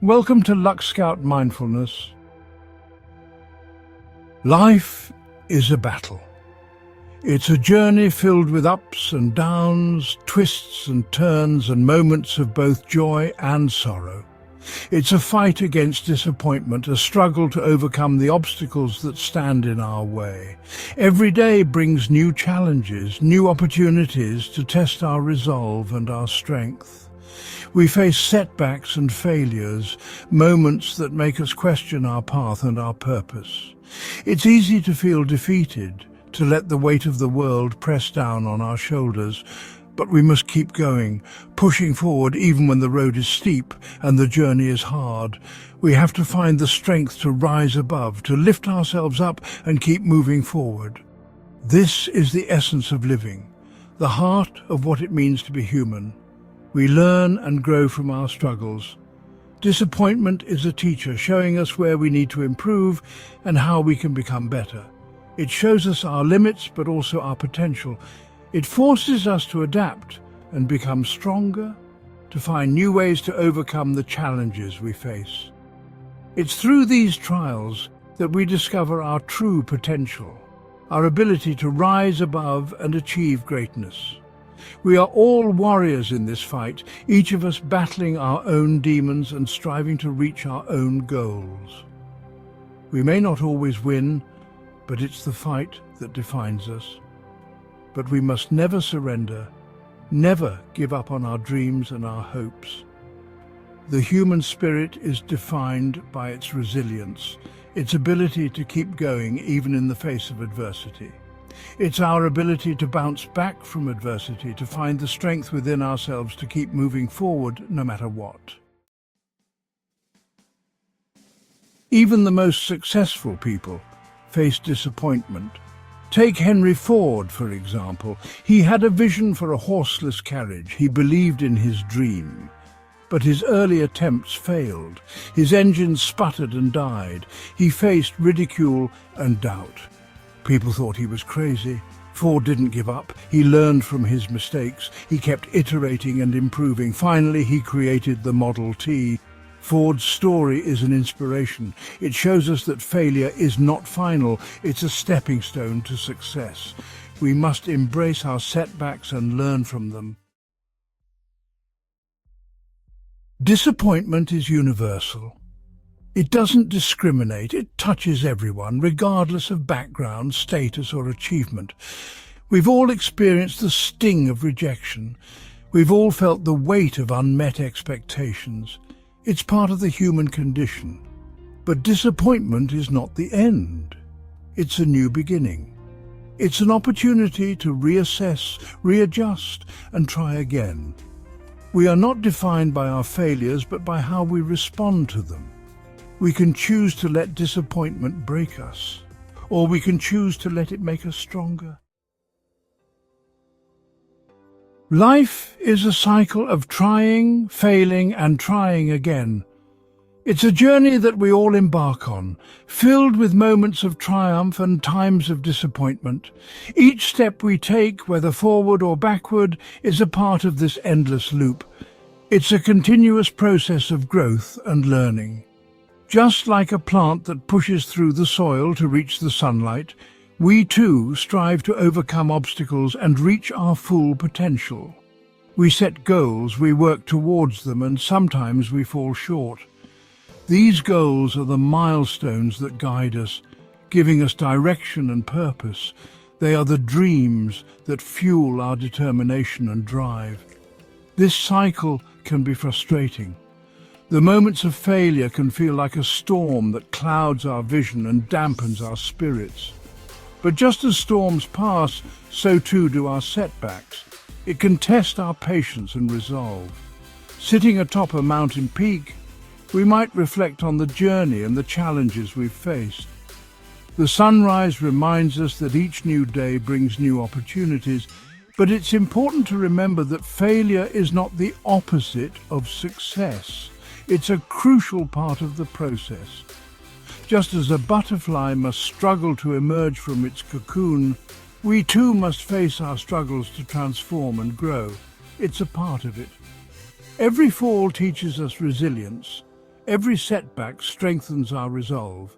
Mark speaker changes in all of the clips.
Speaker 1: Welcome to Lux Scout Mindfulness. Life is a battle. It's a journey filled with ups and downs, twists and turns, and moments of both joy and sorrow. It's a fight against disappointment, a struggle to overcome the obstacles that stand in our way. Every day brings new challenges, new opportunities to test our resolve and our strength. We face setbacks and failures, moments that make us question our path and our purpose. It's easy to feel defeated, to let the weight of the world press down on our shoulders, but we must keep going, pushing forward even when the road is steep and the journey is hard. We have to find the strength to rise above, to lift ourselves up and keep moving forward. This is the essence of living, the heart of what it means to be human. We learn and grow from our struggles. Disappointment is a teacher, showing us where we need to improve and how we can become better. It shows us our limits, but also our potential. It forces us to adapt and become stronger, to find new ways to overcome the challenges we face. It's through these trials that we discover our true potential, our ability to rise above and achieve greatness. We are all warriors in this fight, each of us battling our own demons and striving to reach our own goals. We may not always win, but it's the fight that defines us. But we must never surrender, never give up on our dreams and our hopes. The human spirit is defined by its resilience, its ability to keep going even in the face of adversity. It's our ability to bounce back from adversity, to find the strength within ourselves to keep moving forward no matter what. Even the most successful people face disappointment. Take Henry Ford, for example. He had a vision for a horseless carriage. He believed in his dream. But his early attempts failed. His engine sputtered and died. He faced ridicule and doubt. People thought he was crazy. Ford didn't give up. He learned from his mistakes. He kept iterating and improving. Finally, he created the Model T. Ford's story is an inspiration. It shows us that failure is not final. It's a stepping stone to success. We must embrace our setbacks and learn from them. Disappointment is universal. It doesn't discriminate. It touches everyone, regardless of background, status, or achievement. We've all experienced the sting of rejection. We've all felt the weight of unmet expectations. It's part of the human condition. But disappointment is not the end. It's a new beginning. It's an opportunity to reassess, readjust, and try again. We are not defined by our failures, but by how we respond to them. We can choose to let disappointment break us, or we can choose to let it make us stronger. Life is a cycle of trying, failing, and trying again. It's a journey that we all embark on, filled with moments of triumph and times of disappointment. Each step we take, whether forward or backward, is a part of this endless loop. It's a continuous process of growth and learning. Just like a plant that pushes through the soil to reach the sunlight, we too strive to overcome obstacles and reach our full potential. We set goals, we work towards them, and sometimes we fall short. These goals are the milestones that guide us, giving us direction and purpose. They are the dreams that fuel our determination and drive. This cycle can be frustrating. The moments of failure can feel like a storm that clouds our vision and dampens our spirits. But just as storms pass, so too do our setbacks. It can test our patience and resolve. Sitting atop a mountain peak, we might reflect on the journey and the challenges we've faced. The sunrise reminds us that each new day brings new opportunities, but it's important to remember that failure is not the opposite of success. It's a crucial part of the process. Just as a butterfly must struggle to emerge from its cocoon, we too must face our struggles to transform and grow. It's a part of it. Every fall teaches us resilience. Every setback strengthens our resolve.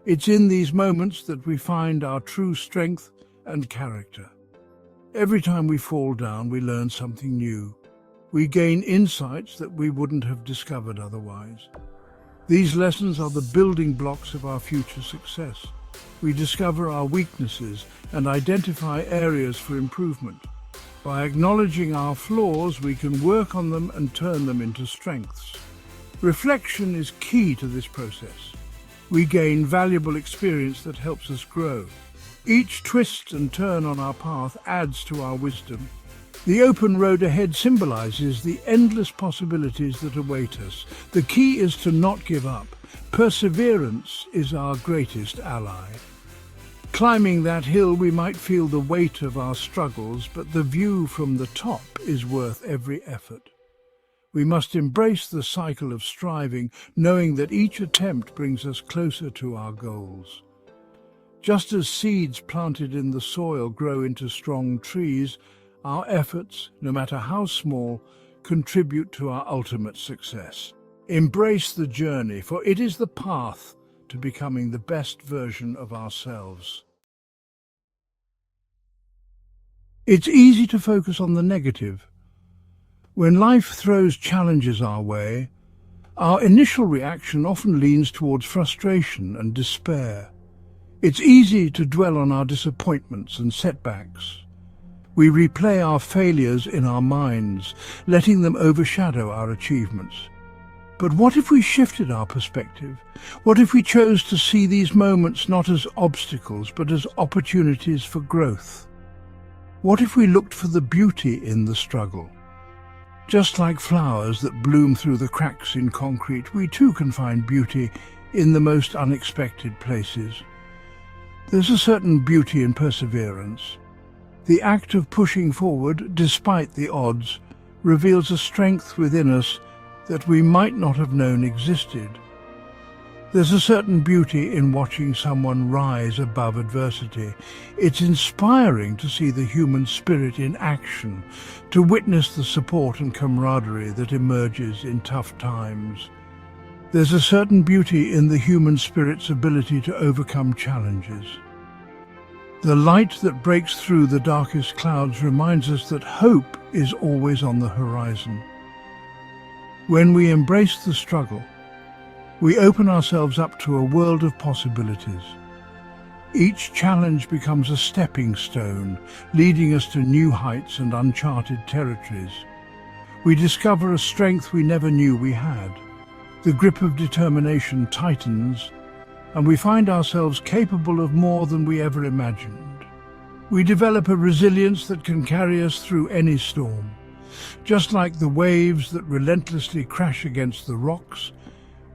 Speaker 1: It's in these moments that we find our true strength and character. Every time we fall down, we learn something new. We gain insights that we wouldn't have discovered otherwise. These lessons are the building blocks of our future success. We discover our weaknesses and identify areas for improvement. By acknowledging our flaws, we can work on them and turn them into strengths. Reflection is key to this process. We gain valuable experience that helps us grow. Each twist and turn on our path adds to our wisdom. The open road ahead symbolizes the endless possibilities that await us. The key is to not give up. Perseverance is our greatest ally. Climbing that hill, we might feel the weight of our struggles, but the view from the top is worth every effort. We must embrace the cycle of striving, knowing that each attempt brings us closer to our goals. Just as seeds planted in the soil grow into strong trees, our efforts, no matter how small, contribute to our ultimate success. Embrace the journey, for it is the path to becoming the best version of ourselves. It's easy to focus on the negative. When life throws challenges our way, our initial reaction often leans towards frustration and despair. It's easy to dwell on our disappointments and setbacks. We replay our failures in our minds, letting them overshadow our achievements. But what if we shifted our perspective? What if we chose to see these moments not as obstacles, but as opportunities for growth? What if we looked for the beauty in the struggle? Just like flowers that bloom through the cracks in concrete, we too can find beauty in the most unexpected places. There's a certain beauty in perseverance. The act of pushing forward, despite the odds, reveals a strength within us that we might not have known existed. There's a certain beauty in watching someone rise above adversity. It's inspiring to see the human spirit in action, to witness the support and camaraderie that emerges in tough times. There's a certain beauty in the human spirit's ability to overcome challenges. The light that breaks through the darkest clouds reminds us that hope is always on the horizon. When we embrace the struggle, we open ourselves up to a world of possibilities. Each challenge becomes a stepping stone, leading us to new heights and uncharted territories. We discover a strength we never knew we had. The grip of determination tightens, and we find ourselves capable of more than we ever imagined. We develop a resilience that can carry us through any storm. Just like the waves that relentlessly crash against the rocks,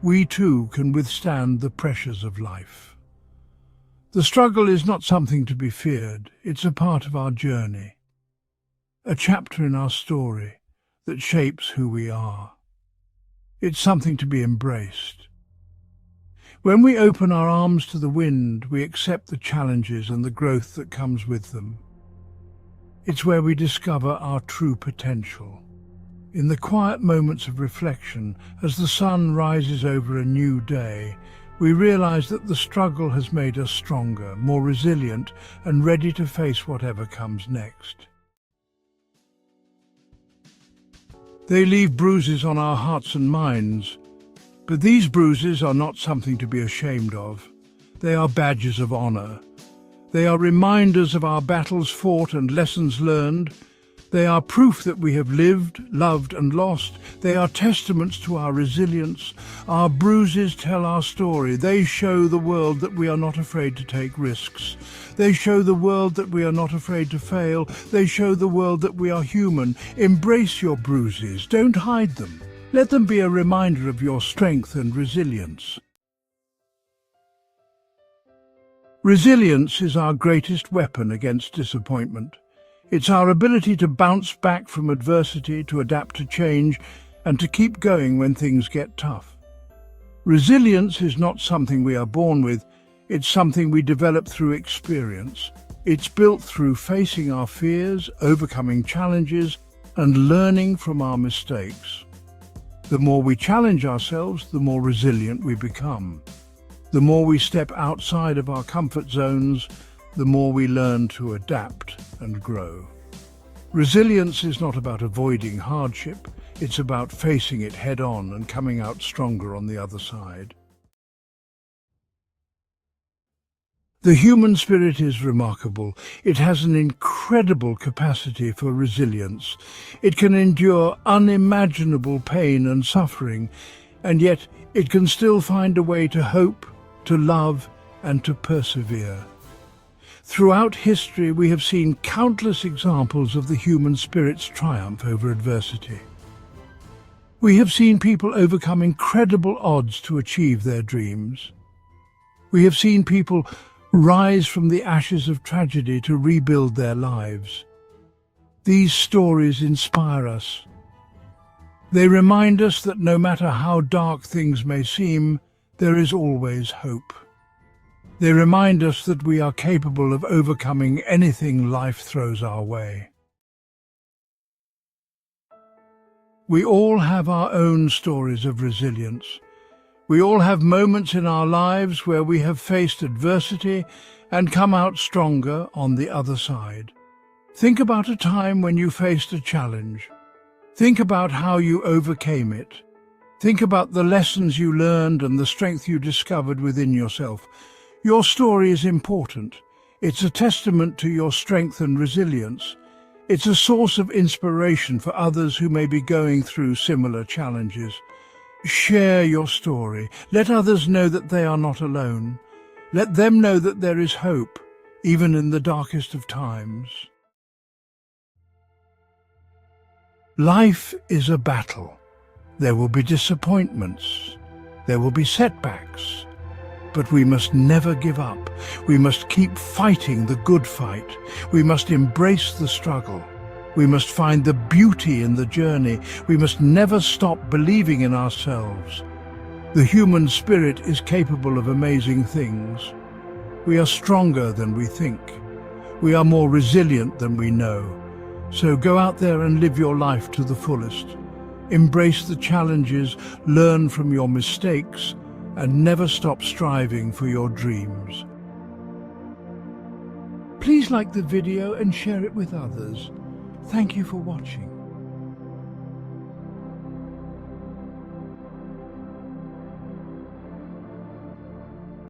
Speaker 1: we too can withstand the pressures of life. The struggle is not something to be feared, it's a part of our journey, a chapter in our story that shapes who we are. It's something to be embraced. When we open our arms to the wind, we accept the challenges and the growth that comes with them. It's where we discover our true potential. In the quiet moments of reflection, as the sun rises over a new day, we realize that the struggle has made us stronger, more resilient, and ready to face whatever comes next. They leave bruises on our hearts and minds, but these bruises are not something to be ashamed of. They are badges of honor. They are reminders of our battles fought and lessons learned. They are proof that we have lived, loved and lost. They are testaments to our resilience. Our bruises tell our story. They show the world that we are not afraid to take risks. They show the world that we are not afraid to fail. They show the world that we are human. Embrace your bruises. Don't hide them. Let them be a reminder of your strength and resilience. Resilience is our greatest weapon against disappointment. It's our ability to bounce back from adversity, to adapt to change, and to keep going when things get tough. Resilience is not something we are born with, it's something we develop through experience. It's built through facing our fears, overcoming challenges, and learning from our mistakes. The more we challenge ourselves, the more resilient we become. The more we step outside of our comfort zones, the more we learn to adapt and grow. Resilience is not about avoiding hardship, it's about facing it head-on and coming out stronger on the other side. The human spirit is remarkable. It has an incredible capacity for resilience. It can endure unimaginable pain and suffering, and yet it can still find a way to hope, to love, and to persevere. Throughout history, we have seen countless examples of the human spirit's triumph over adversity. We have seen people overcome incredible odds to achieve their dreams. We have seen people rise from the ashes of tragedy to rebuild their lives. These stories inspire us. They remind us that no matter how dark things may seem, there is always hope. They remind us that we are capable of overcoming anything life throws our way. We all have our own stories of resilience. We all have moments in our lives where we have faced adversity and come out stronger on the other side. Think about a time when you faced a challenge. Think about how you overcame it. Think about the lessons you learned and the strength you discovered within yourself. Your story is important. It's a testament to your strength and resilience. It's a source of inspiration for others who may be going through similar challenges. Share your story. Let others know that they are not alone. Let them know that there is hope, even in the darkest of times. Life is a battle. There will be disappointments. There will be setbacks. But we must never give up. We must keep fighting the good fight. We must embrace the struggle. We must find the beauty in the journey. We must never stop believing in ourselves. The human spirit is capable of amazing things. We are stronger than we think. We are more resilient than we know. So go out there and live your life to the fullest. Embrace the challenges, learn from your mistakes, and never stop striving for your dreams. Please like the video and share it with others. Thank you for watching.